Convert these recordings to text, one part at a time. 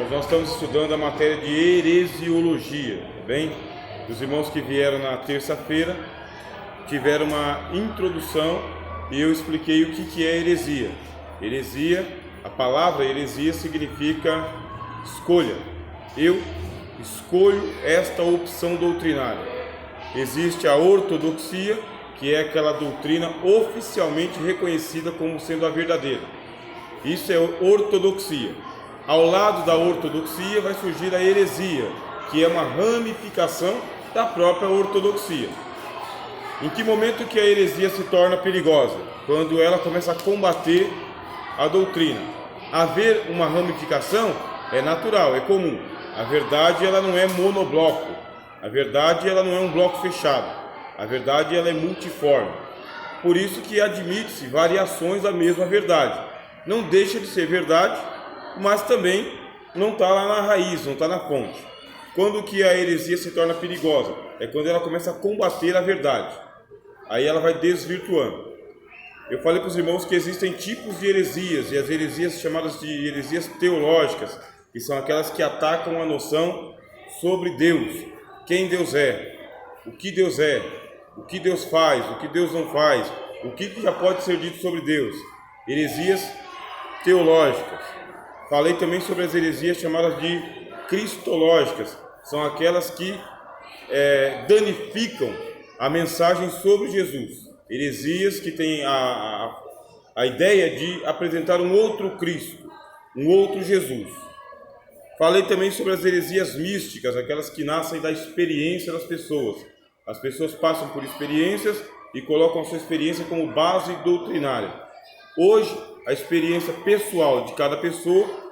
irmãos, nós estamos estudando a matéria de heresiologia, bem? Os irmãos que vieram na terça-feira tiveram uma introdução e eu expliquei o que é heresia. Heresia, a palavra heresia significa escolha. Eu escolho esta opção doutrinária. Existe a ortodoxia, que é aquela doutrina oficialmente reconhecida como sendo a verdadeira. Isso é ortodoxia. Ao lado da ortodoxia vai surgir a heresia, que é uma ramificação da própria ortodoxia. Em que momento que a heresia se torna perigosa? Quando ela começa a combater a doutrina. Haver uma ramificação é natural, é comum. A verdade ela não é monobloco. A verdade ela não é um bloco fechado. A verdade ela é multiforme. Por isso que admite-se variações da mesma verdade. Não deixa de ser verdade, mas também não está lá na raiz, não está na fonte. Quando que a heresia se torna perigosa? É quando ela começa a combater a verdade. Aí ela vai desvirtuando. Eu falei para os irmãos que existem tipos de heresias, e as heresias chamadas de heresias teológicas, que são aquelas que atacam a noção sobre Deus, quem Deus é, o que Deus faz, o que Deus não faz, o que já pode ser dito sobre Deus. Heresias teológicas. Falei também sobre as heresias chamadas de cristológicas, são aquelas que danificam a mensagem sobre Jesus. Heresias que têm a ideia de apresentar um outro Cristo, um outro Jesus. Falei também sobre as heresias místicas, aquelas que nascem da experiência das pessoas. As pessoas passam por experiências e colocam a sua experiência como base doutrinária. Hoje, a experiência pessoal de cada pessoa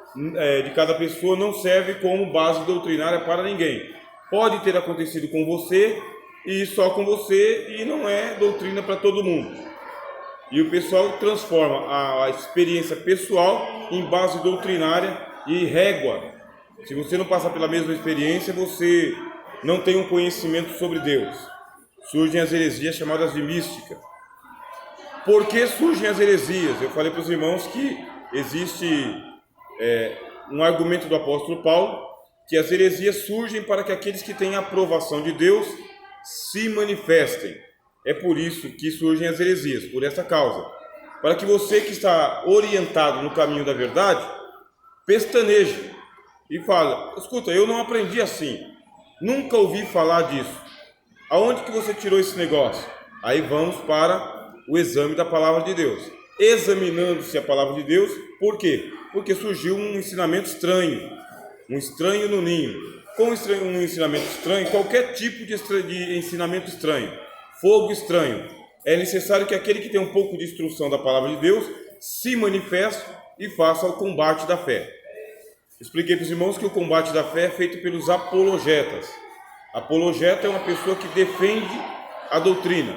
não serve como base doutrinária para ninguém. Pode ter acontecido com você e só com você, e não é doutrina para todo mundo. E o pessoal transforma a experiência pessoal em base doutrinária e régua. Se você não passar pela mesma experiência, você não tem um conhecimento sobre Deus. Surgem as heresias chamadas de mística. Por que surgem as heresias? Eu falei para os irmãos que existe um argumento do apóstolo Paulo, que as heresias surgem para que aqueles que têm a aprovação de Deus se manifestem. É por isso que surgem as heresias, por essa causa. Para que você que está orientado no caminho da verdade, pestaneje e fala: escuta, eu não aprendi assim, nunca ouvi falar disso. Aonde que você tirou esse negócio? Aí vamos para o exame da palavra de Deus. Examinando-se a palavra de Deus, por quê? Porque surgiu um ensinamento estranho, um estranho no ninho. Com um ensinamento estranho, qualquer tipo de ensinamento estranho, fogo estranho, é necessário que aquele que tem um pouco de instrução da palavra de Deus se manifeste e faça o combate da fé. Expliquei para os irmãos que o combate da fé é feito pelos apologetas. Apologeta é uma pessoa que defende a doutrina,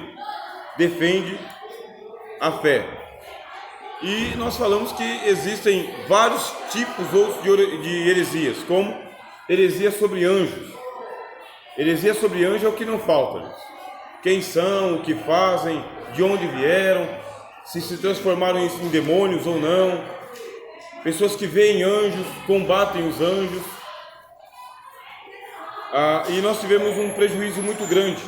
defende a fé. E nós falamos que existem vários tipos de heresias, como heresia sobre anjos. Heresia sobre anjos é o que não falta. Quem são, o que fazem, de onde vieram, se transformaram em demônios ou não. Pessoas que veem anjos, combatem os anjos. E nós tivemos um prejuízo muito grande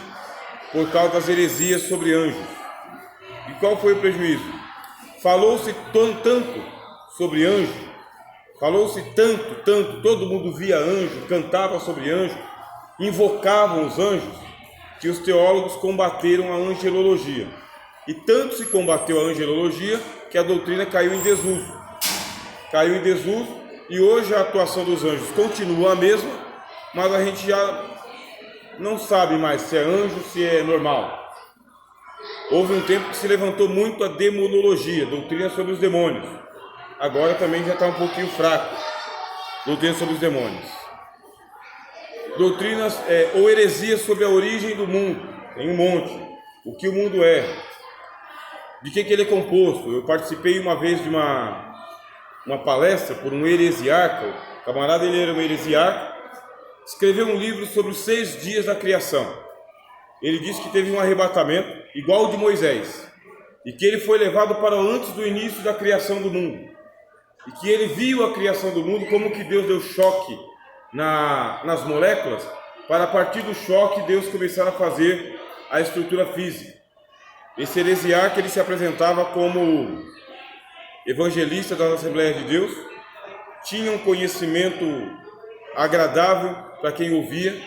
por causa das heresias sobre anjos. E qual foi o prejuízo? Falou-se tanto sobre anjo, falou-se tanto, todo mundo via anjo, cantava sobre anjo, invocavam os anjos, que os teólogos combateram a angelologia. E tanto se combateu a angelologia que a doutrina caiu em desuso. E hoje a atuação dos anjos continua a mesma, mas a gente já não sabe mais se é anjo, se é normal. Houve um tempo que se levantou muito a demonologia, doutrina sobre os demônios. Agora também já está um pouquinho fraco, doutrina sobre os demônios. Doutrinas ou heresias sobre a origem do mundo, tem um monte. O que o mundo é, de que ele é composto. Eu participei uma vez de uma palestra por um heresiarca. O camarada, ele era um heresiarca, escreveu um livro sobre os 6 dias da criação. Ele disse que teve um arrebatamento igual ao de Moisés, e que ele foi levado para antes do início da criação do mundo. e que ele viu a criação do mundo, como que Deus deu choque nas moléculas, para a partir do choque Deus começar a fazer a estrutura física. Esse heresiarca, ele se apresentava como evangelista das Assembleias de Deus, tinha um conhecimento agradável para quem ouvia,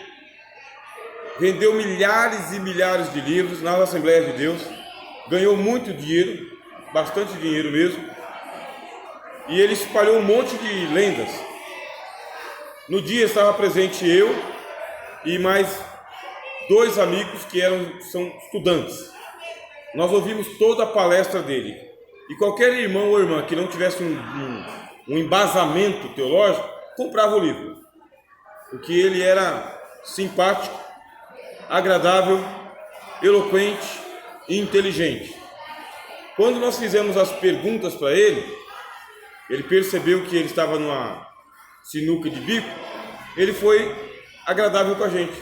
vendeu milhares e milhares de livros nas Assembleias de Deus, ganhou muito dinheiro, bastante dinheiro mesmo, e ele espalhou um monte de lendas. No dia estava presente eu e mais 2 amigos que são estudantes. Nós ouvimos toda a palestra dele, e qualquer irmão ou irmã que não tivesse um embasamento teológico, comprava o livro, porque ele era simpático, agradável, eloquente e inteligente. Quando nós fizemos as perguntas para ele percebeu que ele estava numa sinuca de bico, ele foi agradável com a gente,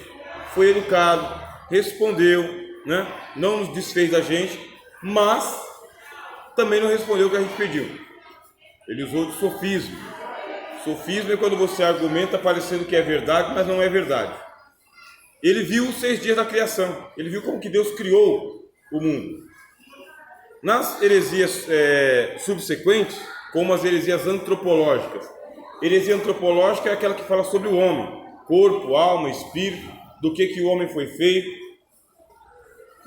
foi educado, respondeu, né? Não nos desfez da gente, mas também não respondeu o que a gente pediu. Ele usou de sofismo. Sofismo é quando você argumenta parecendo que é verdade, mas não é verdade. Ele viu os 6 dias da criação, ele viu como que Deus criou o mundo. Nas heresias subsequentes, como as heresias antropológicas. Heresia antropológica é aquela que fala sobre o homem, corpo, alma, espírito, do que o homem foi feito.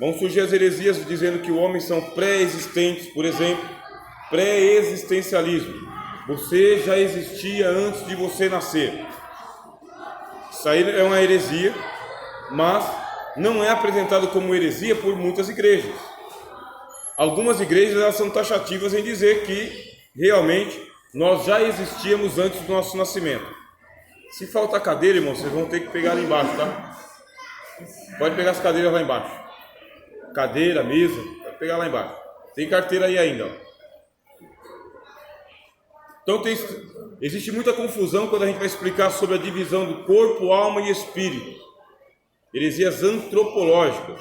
Vão surgir as heresias dizendo que o homem são pré-existentes, por exemplo, pré-existencialismo. Você já existia antes de você nascer. Isso aí é uma heresia, mas não é apresentado como heresia por muitas igrejas. Algumas igrejas elas são taxativas em dizer que realmente nós já existíamos antes do nosso nascimento. Se faltar cadeira, irmão, vocês vão ter que pegar lá embaixo, tá? Pode pegar as cadeiras lá embaixo. Cadeira, mesa, pode pegar lá embaixo. Tem carteira aí ainda, ó. Então existe muita confusão quando a gente vai explicar sobre a divisão do corpo, alma e espírito. Heresias antropológicas.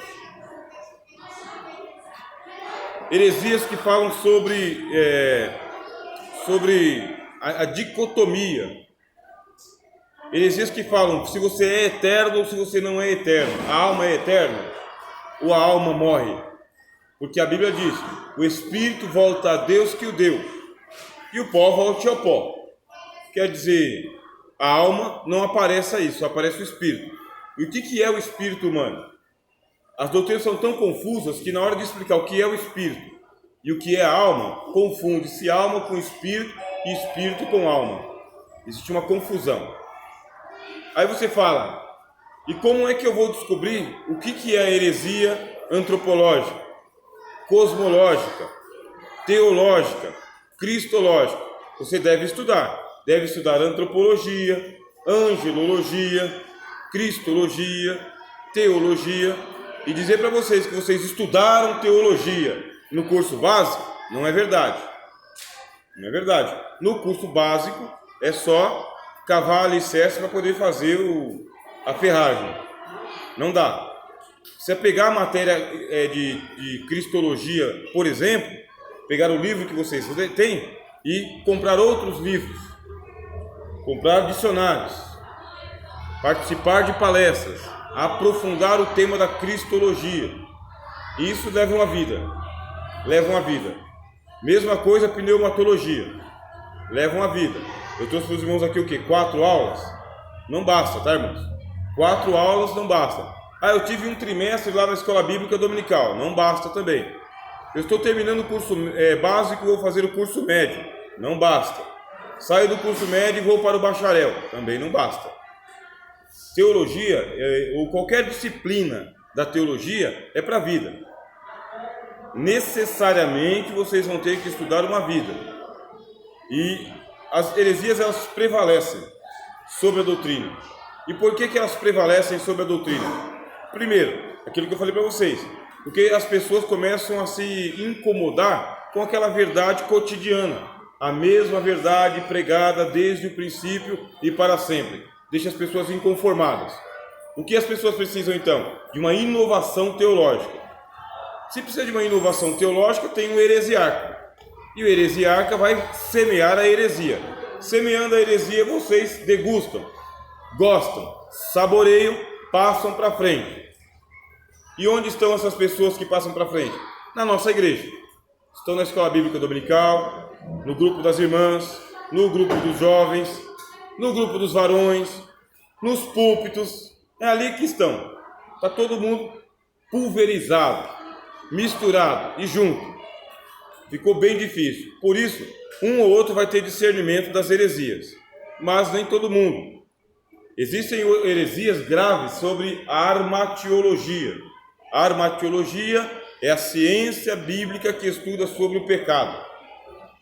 Heresias que falam sobre a dicotomia. Heresias que falam se você é eterno ou se você não é eterno. A alma é eterna ou a alma morre. Porque a Bíblia diz, o espírito volta a Deus que o deu, e o pó volte ao pó. Quer dizer, a alma não aparece aí, só aparece o espírito. E o que é o espírito humano? As doutrinas são tão confusas que na hora de explicar o que é o espírito e o que é a alma, confunde-se alma com espírito e espírito com alma. Existe uma confusão. Aí você fala, e como é que eu vou descobrir o que é a heresia antropológica, cosmológica, teológica, cristológica? Você deve estudar antropologia, angelologia, cristologia, teologia, e dizer para vocês que vocês estudaram teologia no curso básico, não é verdade. Não é verdade. No curso básico é só cavar alicerce para poder fazer a ferragem. Não dá. Se você pegar a matéria de cristologia, por exemplo, pegar o livro que vocês têm e comprar outros livros, comprar dicionários, participar de palestras, aprofundar o tema da cristologia. Isso leva uma vida. Mesma coisa pneumatologia. Leva uma vida. Eu trouxe para os irmãos aqui o quê? 4 aulas? Não basta, tá, irmãos? 4 aulas não basta. Eu tive um trimestre lá na escola bíblica dominical. Não basta também. Eu estou terminando o curso básico e vou fazer o curso médio. Não basta. Saio do curso médio e vou para o bacharel. Também não basta. Teologia, ou qualquer disciplina da teologia, é para a vida. Necessariamente vocês vão ter que estudar uma vida. E as heresias, elas prevalecem sobre a doutrina. E por que elas prevalecem sobre a doutrina? Primeiro, aquilo que eu falei para vocês, porque as pessoas começam a se incomodar com aquela verdade cotidiana, a mesma verdade pregada desde o princípio e para sempre. Deixa as pessoas inconformadas. O que as pessoas precisam então? De uma inovação teológica. Se precisa de uma inovação teológica, tem um heresiarca. E o heresiarca vai semear a heresia. Semeando a heresia, vocês degustam, gostam, saboreiam, passam para frente. E onde estão essas pessoas que passam para frente? Na nossa igreja. Estão na escola bíblica dominical, no grupo das irmãs, no grupo dos jovens, no grupo dos varões, nos púlpitos. É ali que estão. Está todo mundo pulverizado, misturado e junto. Ficou bem difícil. Por isso, um ou outro vai ter discernimento das heresias, mas nem todo mundo. Existem heresias graves sobre a armatiologia. A armatiologia é a ciência bíblica que estuda sobre o pecado.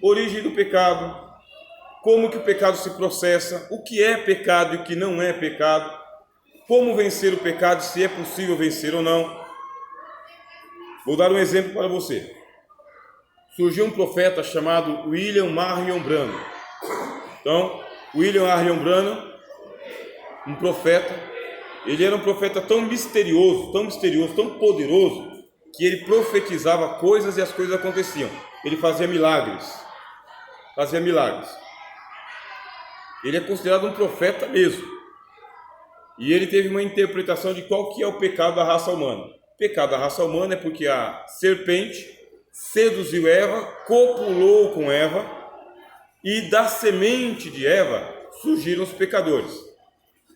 Origem do pecado, como que o pecado se processa, o que é pecado e o que não é pecado, como vencer o pecado, se é possível vencer ou não. Vou dar um exemplo para você. Surgiu um profeta chamado William Marion Branham. Então, William Marion Branham, um profeta, ele era um profeta tão misterioso, tão poderoso, que ele profetizava coisas e as coisas aconteciam. Ele fazia milagres. Ele é considerado um profeta mesmo. E ele teve uma interpretação de qual que é o pecado da raça humana. O pecado da raça humana é porque a serpente seduziu Eva, copulou com Eva, e da semente de Eva surgiram os pecadores.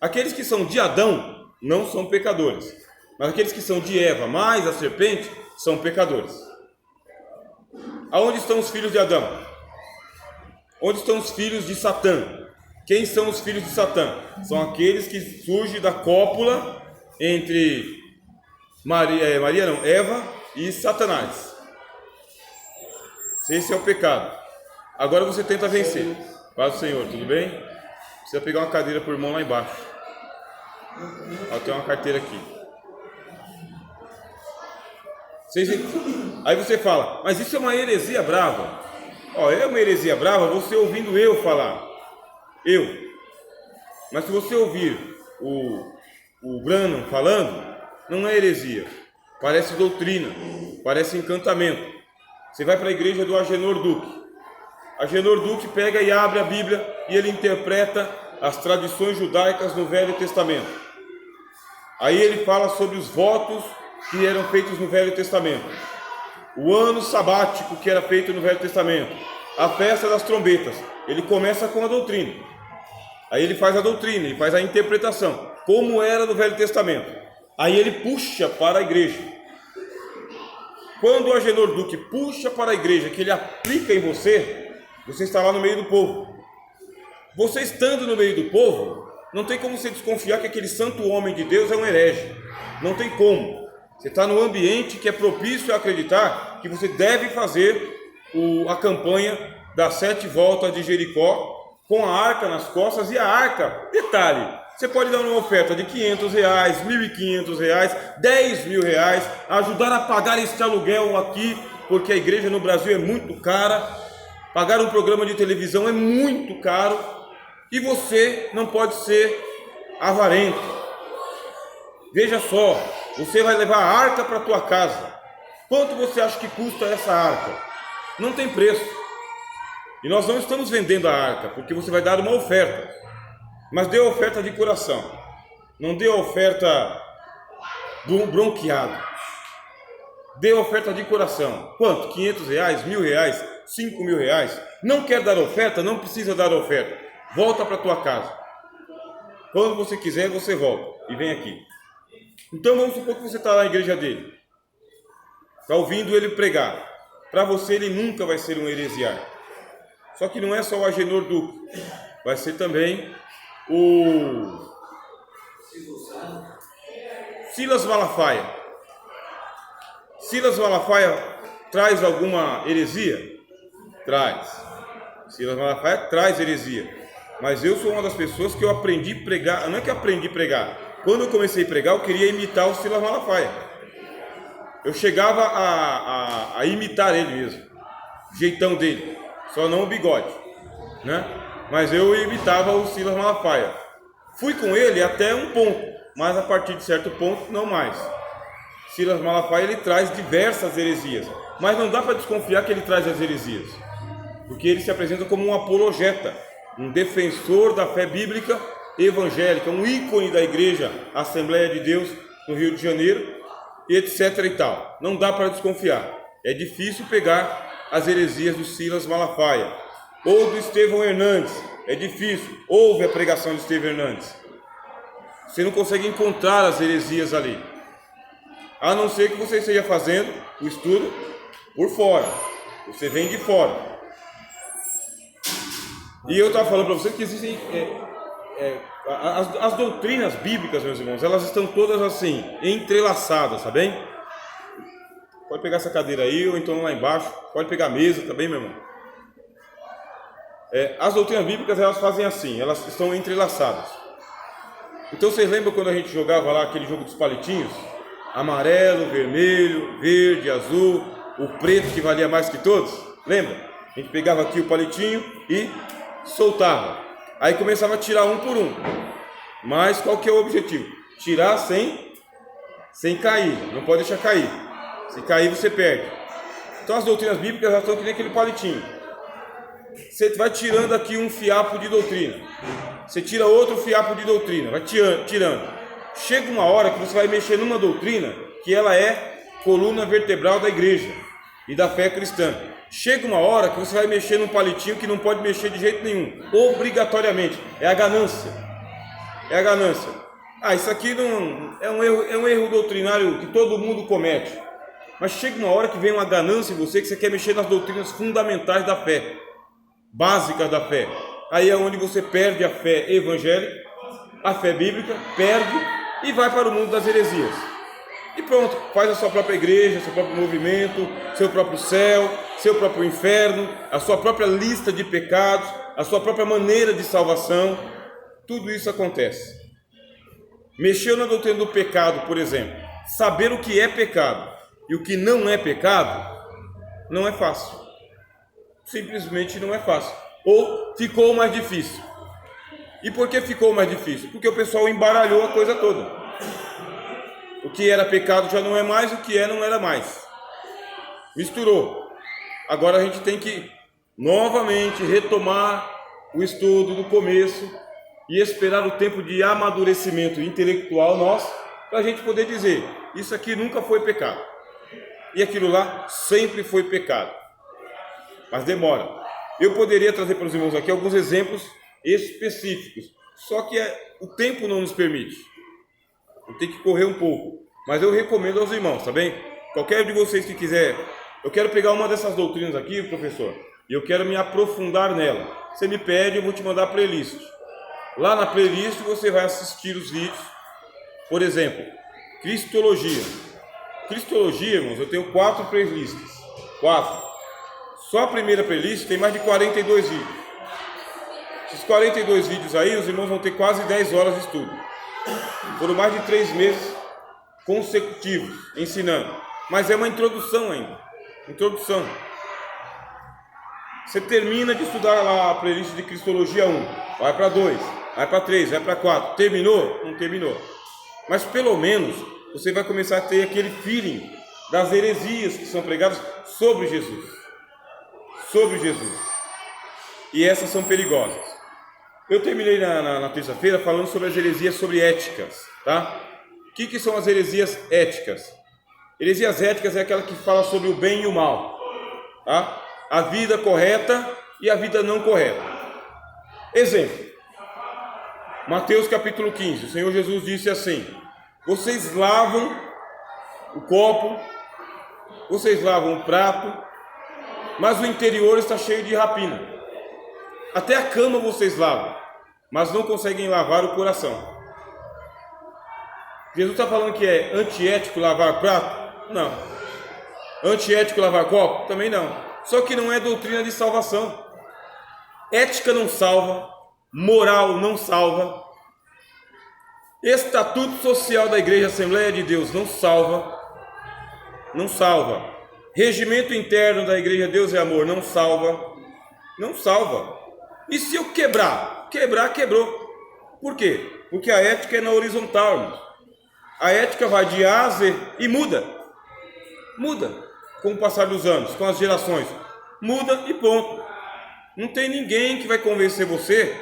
Aqueles que são de Adão não são pecadores, mas aqueles que são de Eva mais a serpente são pecadores. Aonde estão os filhos de Adão? Onde estão os filhos de Satã? Quem são os filhos de Satã? São aqueles que surgem da cópula entre Eva e Satanás. Esse é o pecado. Agora você tenta vencer. Paz do Senhor, tudo bem? Precisa pegar uma cadeira por mão lá embaixo. Ó, tem uma carteira aqui. Aí você fala, mas isso é uma heresia brava. Ó, é uma heresia brava você ouvindo eu falar. Mas se você ouvir o Branham falando, não é heresia. Parece doutrina, parece encantamento. Você vai para a igreja do Agenor Duque. Agenor Duque pega e abre a Bíblia e ele interpreta as tradições judaicas no Velho Testamento. Aí ele fala sobre os votos que eram feitos no Velho Testamento, o ano sabático que era feito no Velho Testamento, a festa das trombetas. Ele começa com a doutrina. Aí ele faz a doutrina, ele faz a interpretação, como era no Velho Testamento. Aí ele puxa para a igreja. Quando o Agenor Duque puxa para a igreja, que ele aplica em você, você está lá no meio do povo. Você estando no meio do povo, não tem como você desconfiar que aquele santo homem de Deus é um herege. Não tem como. Você está no ambiente que é propício a acreditar que você deve fazer a campanha das 7 voltas de Jericó, com a arca nas costas. E a arca, detalhe, você pode dar uma oferta de R$500, R$1.500, R$10.000, ajudar a pagar este aluguel aqui, porque a igreja no Brasil é muito cara, pagar um programa de televisão é muito caro, e você não pode ser avarento. Veja só, você vai levar a arca para a tua casa. Quanto você acha que custa essa arca? Não tem preço. E nós não estamos vendendo a arca, porque você vai dar uma oferta. Mas dê a oferta de coração. Não dê a oferta bronqueado. Dê a oferta de coração. Quanto? R$500, R$1.000, R$5.000? Não quer dar oferta? Não precisa dar oferta. Volta para a tua casa. Quando você quiser, você volta e vem aqui. Então vamos supor que você está na igreja dele. Está ouvindo ele pregar. Para você ele nunca vai ser um heresiar. Só que não é só o Agenor Duque. Vai ser também o Silas Malafaia. Silas Malafaia traz alguma heresia? Traz. Silas Malafaia traz heresia. Mas eu sou uma das pessoas que eu aprendi a pregar. Não é que eu aprendi a pregar. Quando eu comecei a pregar, eu queria imitar o Silas Malafaia. Eu chegava a imitar ele mesmo. O jeitão dele. Só não o bigode, né? Mas eu imitava o Silas Malafaia. Fui com ele até um ponto, mas a partir de certo ponto, não mais. Silas Malafaia, ele traz diversas heresias, mas não dá para desconfiar que ele traz as heresias. porque ele se apresenta como um apologeta, um defensor da fé bíblica evangélica, um ícone da igreja Assembleia de Deus no Rio de Janeiro, e etc e tal. Não dá para desconfiar. É difícil pegar as heresias do Silas Malafaia ou do Estevão Hernandes. É difícil. Houve a pregação de Estevão Hernandes. Você não consegue encontrar as heresias ali, a não ser que você esteja fazendo o estudo por fora. Você vem de fora. E eu estava falando para vocês que existem as doutrinas bíblicas, meus irmãos, elas estão todas assim, entrelaçadas, tá bem? Pode pegar essa cadeira aí, ou então lá embaixo, pode pegar a mesa, tá bem, meu irmão? As doutrinas bíblicas, elas fazem assim, elas estão entrelaçadas. Então vocês lembram quando a gente jogava lá aquele jogo dos palitinhos? Amarelo, vermelho, verde, azul, o preto que valia mais que todos? Lembra? A gente pegava aqui o palitinho e soltava. Aí começava a tirar um por um. Mas qual que é o objetivo? Tirar sem cair. Não pode deixar cair. Se cair, você perde. Então as doutrinas bíblicas já estão que nem aquele palitinho. Você vai tirando aqui um fiapo de doutrina. Você tira outro fiapo de doutrina. Vai tirando. Chega uma hora que você vai mexer numa doutrina que ela é coluna vertebral da igreja e da fé cristã. Chega uma hora que você vai mexer num palitinho que não pode mexer de jeito nenhum, obrigatoriamente. É a ganância. É a ganância. Isso aqui não é um erro doutrinário que todo mundo comete. Mas chega uma hora que vem uma ganância em você, que você quer mexer nas doutrinas fundamentais da fé, básicas da fé. Aí é onde você perde a fé evangélica, a fé bíblica, perde e vai para o mundo das heresias. E pronto, faz a sua própria igreja, seu próprio movimento, seu próprio céu, seu próprio inferno, a sua própria lista de pecados, a sua própria maneira de salvação. Tudo isso acontece. Mexeu na doutrina do pecado, por exemplo. Saber o que é pecado e o que não é pecado não é fácil. Simplesmente não é fácil. Ou ficou mais difícil. E por que ficou mais difícil? Porque o pessoal embaralhou a coisa toda. O que era pecado já não é mais, o que não era mais. Misturou. Agora a gente tem que novamente retomar o estudo do começo e esperar o tempo de amadurecimento intelectual nosso, para a gente poder dizer, isso aqui nunca foi pecado. E aquilo lá sempre foi pecado. Mas demora. Eu poderia trazer para os irmãos aqui alguns exemplos específicos, só que o tempo não nos permite. Tem que correr um pouco, mas eu recomendo aos irmãos, tá bem? Qualquer de vocês que quiser, eu quero pegar uma dessas doutrinas aqui, professor, e eu quero me aprofundar nela. Você me pede, eu vou te mandar a playlist. Lá na playlist você vai assistir os vídeos. Por exemplo, Cristologia. Cristologia, irmãos, eu tenho 4 playlists. 4. Só a primeira playlist tem mais de 42 vídeos. Esses 42 vídeos aí, os irmãos vão ter quase 10 horas de estudo. Foram mais de 3 meses consecutivos ensinando. Mas é uma introdução ainda. Introdução. Você termina de estudar lá a playlist de Cristologia 1. Vai para 2, vai para 3, vai para 4. Terminou? Não terminou. Mas pelo menos você vai começar a ter aquele feeling das heresias que são pregadas sobre Jesus. Sobre Jesus. E essas são perigosas. Eu terminei na terça-feira falando sobre as heresias sobre éticas, tá? O que são as heresias éticas? Heresias éticas é aquela que fala sobre o bem e o mal, tá? A vida correta e a vida não correta. Exemplo. Mateus capítulo 15. O Senhor Jesus disse assim: vocês lavam o copo, vocês lavam o prato, mas o interior está cheio de rapina. Até a cama vocês lavam, mas não conseguem lavar o coração. Jesus está falando que é antiético lavar prato? Não. Antiético lavar copo? Também não. Só que não é doutrina de salvação. Ética não salva, moral não salva, estatuto social da Igreja Assembleia de Deus não salva, não salva. Regimento interno da Igreja Deus é Amor não salva, não salva. E se eu quebrar? Quebrou. Por quê? Porque a ética é na horizontal, irmãos. A ética vai de A a Z e muda. Muda com o passar dos anos, com as gerações. Muda e ponto. Não tem ninguém que vai convencer você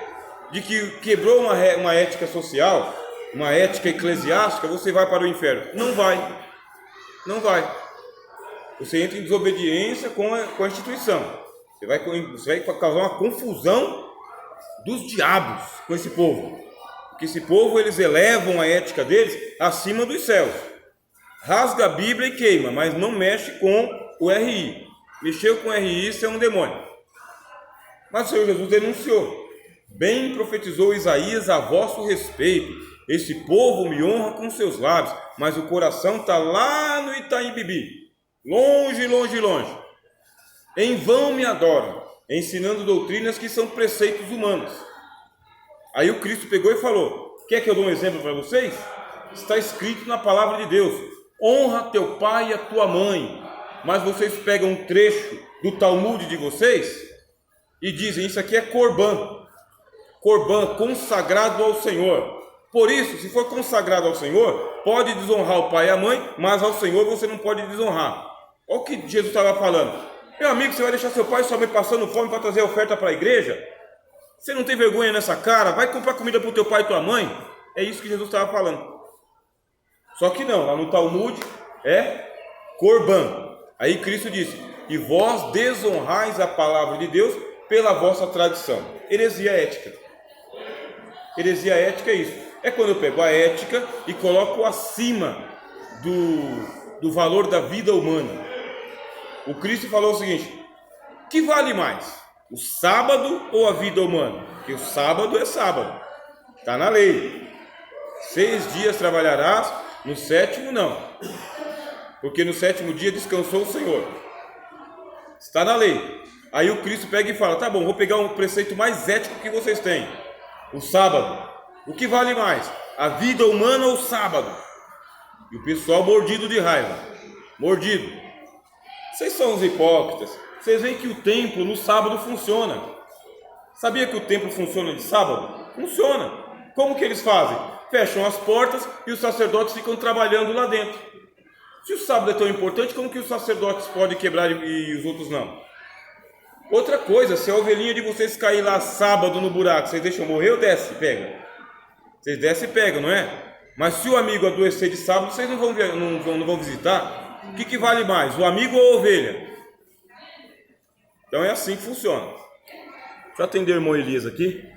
de que quebrou uma ética social, uma ética eclesiástica, você vai para o inferno. Não vai. Não vai. Você entra em desobediência com a instituição. Você vai causar uma confusão dos diabos com esse povo. Porque esse povo, eles elevam a ética deles acima dos céus. Rasga a Bíblia e queima, mas não mexe com o RI. Mexeu com o RI, isso é um demônio. Mas o Senhor Jesus denunciou. Bem profetizou Isaías a vosso respeito. Esse povo me honra com seus lábios, mas o coração está lá no Itaim Bibi. Longe, longe, longe. Em vão me adoram, ensinando doutrinas que são preceitos humanos. Aí o Cristo pegou e falou: quer que eu dê um exemplo para vocês? Está escrito na palavra de Deus: honra teu pai e a tua mãe. Mas vocês pegam um trecho do Talmud de vocês e dizem: isso aqui é Corban. Corban, consagrado ao Senhor. Por isso, se for consagrado ao Senhor, pode desonrar o pai e a mãe, mas ao Senhor você não pode desonrar. Olha o que Jesus estava falando. Meu amigo, você vai deixar seu pai e sua mãe passando fome para trazer oferta para a igreja? Você não tem vergonha nessa cara? Vai comprar comida para o teu pai e tua mãe? É isso que Jesus estava falando. Só que não, lá no Talmud é Corban. Aí Cristo disse: e vós desonrais a palavra de Deus pela vossa tradição. Heresia ética. Heresia ética é isso. É quando eu pego a ética e coloco acima do valor da vida humana. O Cristo falou o seguinte: que vale mais? O sábado ou a vida humana? Porque o sábado é sábado. Está na lei. 6 dias trabalharás, no 7º não. Porque no 7º dia descansou o Senhor. Está na lei. Aí o Cristo pega e fala: tá bom, vou pegar um preceito mais ético que vocês têm. O sábado. O que vale mais? A vida humana ou o sábado? E o pessoal mordido de raiva. Mordido. Vocês são os hipócritas. Vocês veem que o templo no sábado funciona. Sabia que o templo funciona de sábado? Funciona. Como que eles fazem? Fecham as portas e os sacerdotes ficam trabalhando lá dentro. Se o sábado é tão importante, como que os sacerdotes podem quebrar e os outros não? Outra coisa, se a ovelhinha de vocês cair lá sábado no buraco, vocês deixam morrer ou desce e pega? Vocês descem e pegam, não é? Mas se o amigo adoecer de sábado, vocês não vão visitar? O que vale mais, o amigo ou a ovelha? Então é assim que funciona. Deixa eu atender o irmão Elias aqui.